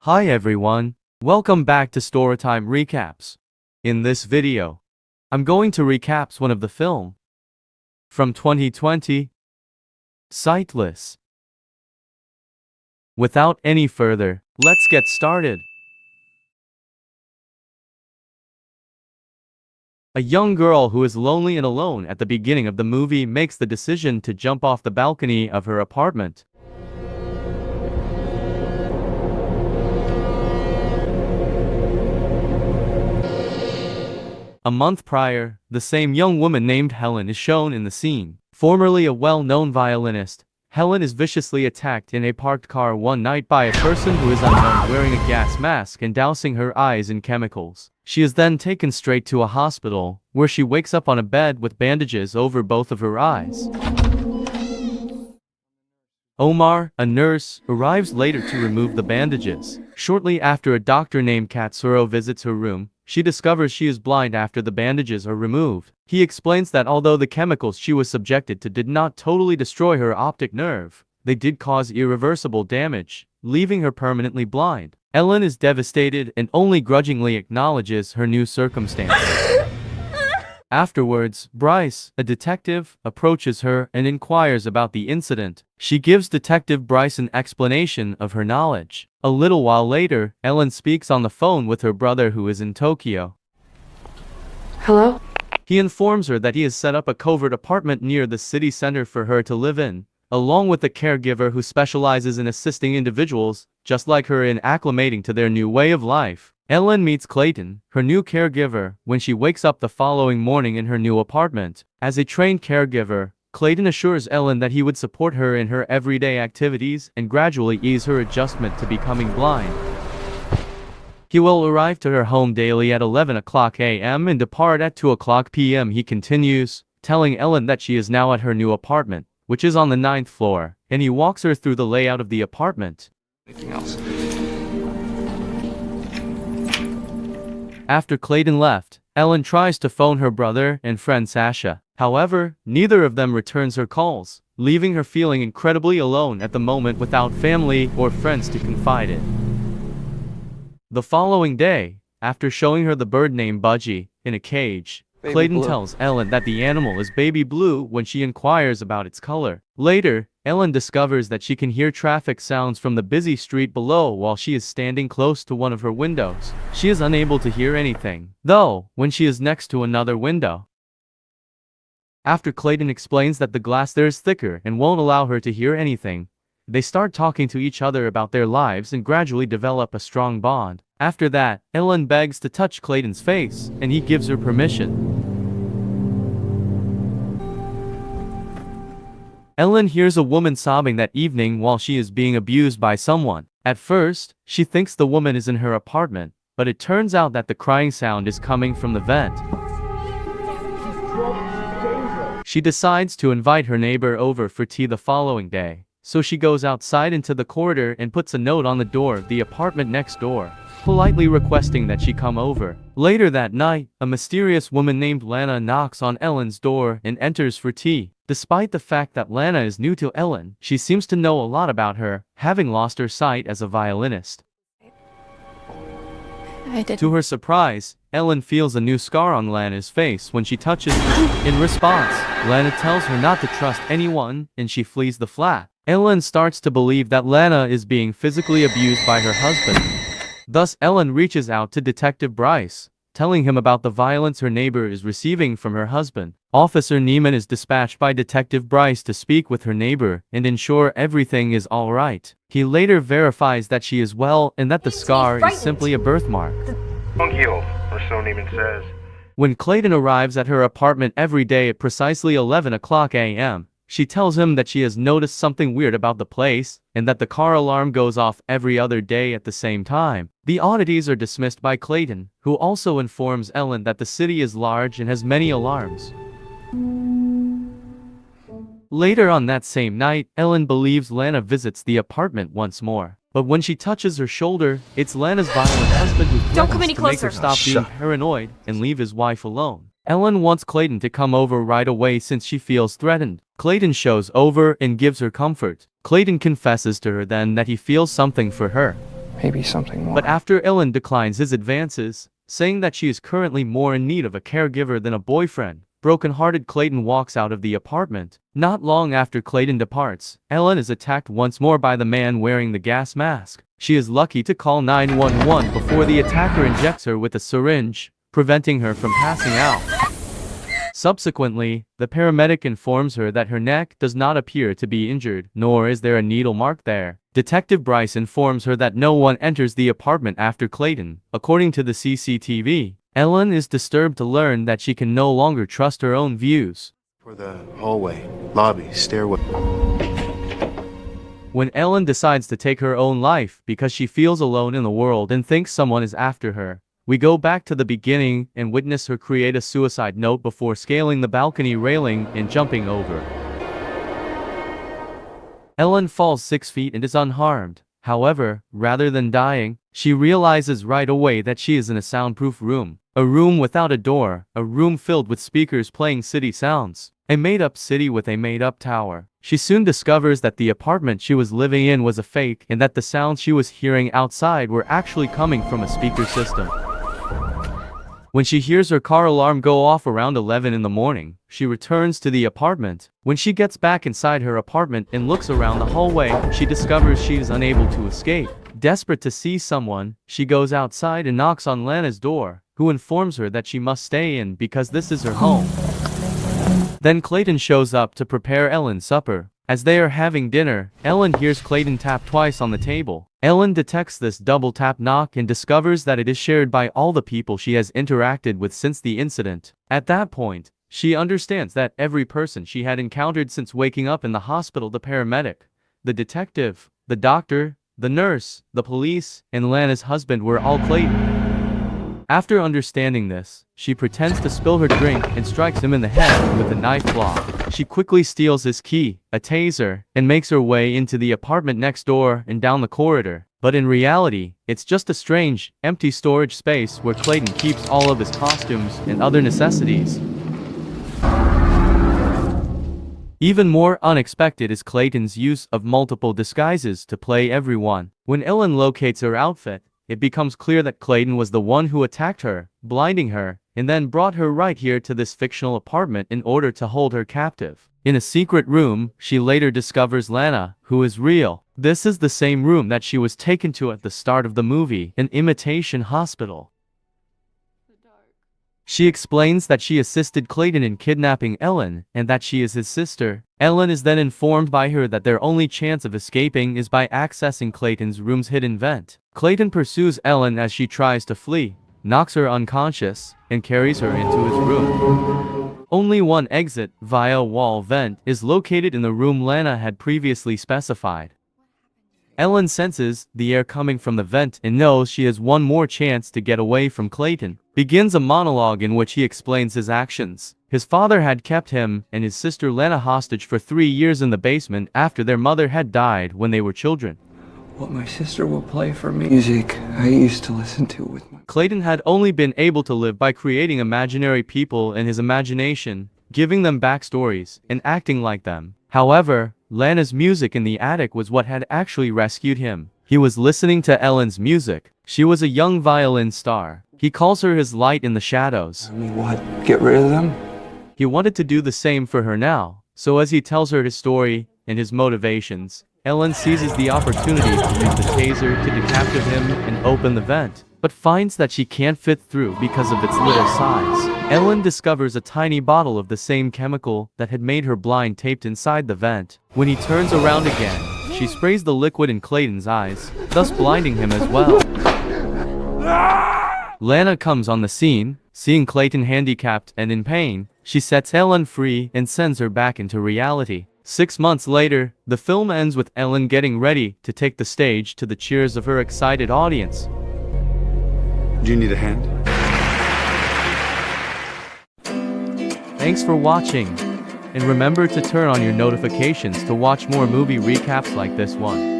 Hi everyone, welcome back to Storytime Recaps. In this video, I'm going to recap one of the film from 2020, Sightless. Without any further, let's get started. A young girl who is lonely and alone at the beginning of the movie makes the decision to jump off the balcony of her apartment. A month prior, the same young woman named Helen is shown in the scene. Formerly a well-known violinist, Helen is viciously attacked in a parked car one night by a person who is unknown wearing a gas mask and dousing her eyes in chemicals. She is then taken straight to a hospital, where she wakes up on a bed with bandages over both of her eyes. Omar, a nurse, arrives later to remove the bandages. Shortly after, a doctor named Katsuro visits her room. She discovers she is blind after the bandages are removed. He explains that although the chemicals she was subjected to did not totally destroy her optic nerve, they did cause irreversible damage, leaving her permanently blind. Ellen is devastated and only grudgingly acknowledges her new circumstances. Afterwards, Bryce, a detective, approaches her and inquires about the incident. She gives Detective Bryce an explanation of her knowledge. A little while later, Ellen speaks on the phone with her brother who is in Tokyo. Hello? He informs her that he has set up a covert apartment near the city center for her to live in, along with a caregiver who specializes in assisting individuals, just like her, in acclimating to their new way of life. Ellen meets Clayton, her new caregiver, when she wakes up the following morning in her new apartment. As a trained caregiver, Clayton assures Ellen that he would support her in her everyday activities and gradually ease her adjustment to becoming blind. He will arrive to her home daily at 11 o'clock a.m. and depart at 2 o'clock p.m. He continues, telling Ellen that she is now at her new apartment, which is on the 9th floor, and he walks her through the layout of the apartment. Anything else? After Clayton left, Ellen tries to phone her brother and friend Sasha. However, neither of them returns her calls, leaving her feeling incredibly alone at the moment without family or friends to confide in. The following day, after showing her the bird named Budgie in a cage, Baby Clayton Blue. tells Ellen that the animal is baby blue when she inquires about its color. Later, Ellen discovers that she can hear traffic sounds from the busy street below while she is standing close to one of her windows. She is unable to hear anything, though, when she is next to another window. After Clayton explains that the glass there is thicker and won't allow her to hear anything, they start talking to each other about their lives and gradually develop a strong bond. After that, Ellen begs to touch Clayton's face, and he gives her permission. Ellen hears a woman sobbing that evening while she is being abused by someone. At first, she thinks the woman is in her apartment, but it turns out that the crying sound is coming from the vent. She decides to invite her neighbor over for tea the following day, so she goes outside into the corridor and puts a note on the door of the apartment next door, politely requesting that she come over. Later that night, a mysterious woman named Lana knocks on Ellen's door and enters for tea. Despite the fact that Lana is new to Ellen, she seems to know a lot about her, having lost her sight as a violinist. To her surprise, Ellen feels a new scar on Lana's face when she touches her. In response, Lana tells her not to trust anyone, and she flees the flat. Ellen starts to believe that Lana is being physically abused by her husband. Thus, Ellen reaches out to Detective Bryce, telling him about the violence her neighbor is receiving from her husband. Officer Neiman is dispatched by Detective Bryce to speak with her neighbor and ensure everything is all right. He later verifies that she is well and that the scar is simply a birthmark. Won't heal, or so Neiman says. When Clayton arrives at her apartment every day at precisely 11 o'clock a.m., she tells him that she has noticed something weird about the place, and that the car alarm goes off every other day at the same time. The oddities are dismissed by Clayton, who also informs Ellen that the city is large and has many alarms. Later on that same night, Ellen believes Lana visits the apartment once more. But when she touches her shoulder, it's Lana's violent husband who Don't come any threatens to make her closer. stop being paranoid and leave his wife alone. Ellen wants Clayton to come over right away since she feels threatened. Clayton shows over and gives her comfort. Clayton confesses to her then that he feels something for her. Maybe something more. But after Ellen declines his advances, saying that she is currently more in need of a caregiver than a boyfriend, broken-hearted Clayton walks out of the apartment. Not long after Clayton departs, Ellen is attacked once more by the man wearing the gas mask. She is lucky to call 911 before the attacker injects her with a syringe, preventing her from passing out. Subsequently, the paramedic informs her that her neck does not appear to be injured, nor is there a needle mark there. Detective Bryce informs her that no one enters the apartment after Clayton. According to the CCTV, Ellen is disturbed to learn that she can no longer trust her own views. For the hallway, lobby, stairway. When Ellen decides to take her own life because she feels alone in the world and thinks someone is after her, we go back to the beginning and witness her create a suicide note before scaling the balcony railing and jumping over. Ellen falls 6 feet and is unharmed. However, rather than dying, she realizes right away that she is in a soundproof room. A room without a door, a room filled with speakers playing city sounds. A made-up city with a made-up tower. She soon discovers that the apartment she was living in was a fake and that the sounds she was hearing outside were actually coming from a speaker system. When she hears her car alarm go off around 11 in the morning, she returns to the apartment. When she gets back inside her apartment and looks around the hallway, she discovers she is unable to escape. Desperate to see someone, she goes outside and knocks on Lana's door, who informs her that she must stay in because this is her home. Then Clayton shows up to prepare Ellen's supper. As they are having dinner, Ellen hears Clayton tap twice on the table. Ellen detects this double tap knock and discovers that it is shared by all the people she has interacted with since the incident. At that point, she understands that every person she had encountered since waking up in the hospital, the paramedic, the detective, the doctor, the nurse, the police, and Lana's husband were all Clayton. After understanding this, she pretends to spill her drink and strikes him in the head with a knife block. She quickly steals his key, a taser, and makes her way into the apartment next door and down the corridor. But in reality, it's just a strange, empty storage space where Clayton keeps all of his costumes and other necessities. Even more unexpected is Clayton's use of multiple disguises to play everyone. When Ellen locates her outfit, it becomes clear that Clayton was the one who attacked her, blinding her, and then brought her right here to this fictional apartment in order to hold her captive. In a secret room, she later discovers Lana, who is real. This is the same room that she was taken to at the start of the movie, an imitation hospital. She explains that she assisted Clayton in kidnapping Ellen, and that she is his sister. Ellen is then informed by her that their only chance of escaping is by accessing Clayton's room's hidden vent. Clayton pursues Ellen as she tries to flee, knocks her unconscious, and carries her into his room. Only one exit, via a wall vent, is located in the room Lana had previously specified. Ellen senses the air coming from the vent and knows she has one more chance to get away from Clayton. Begins a monologue in which he explains his actions. His father had kept him and his sister Lana hostage for 3 years in the basement after their mother had died when they were children. What my sister will play for me. Music I used to listen to with my... Clayton had only been able to live by creating imaginary people in his imagination, giving them backstories, and acting like them. However, Lana's music in the attic was what had actually rescued him. He was listening to Ellen's music. She was a young violin star. He calls her his light in the shadows. I mean, what? Get rid of them? He wanted to do the same for her now, so as he tells her his story and his motivations, Ellen seizes the opportunity to use the taser to decapitate him and open the vent, but finds that she can't fit through because of its little size. Ellen discovers a tiny bottle of the same chemical that had made her blind taped inside the vent. When he turns around again, she sprays the liquid in Clayton's eyes, thus blinding him as well. Lana comes on the scene. Seeing Clayton handicapped and in pain, she sets Ellen free and sends her back into reality. 6 months later, the film ends with Ellen getting ready to take the stage to the cheers of her excited audience. Do you need a hand? Thanks for watching, and remember to turn on your notifications to watch more movie recaps like this one.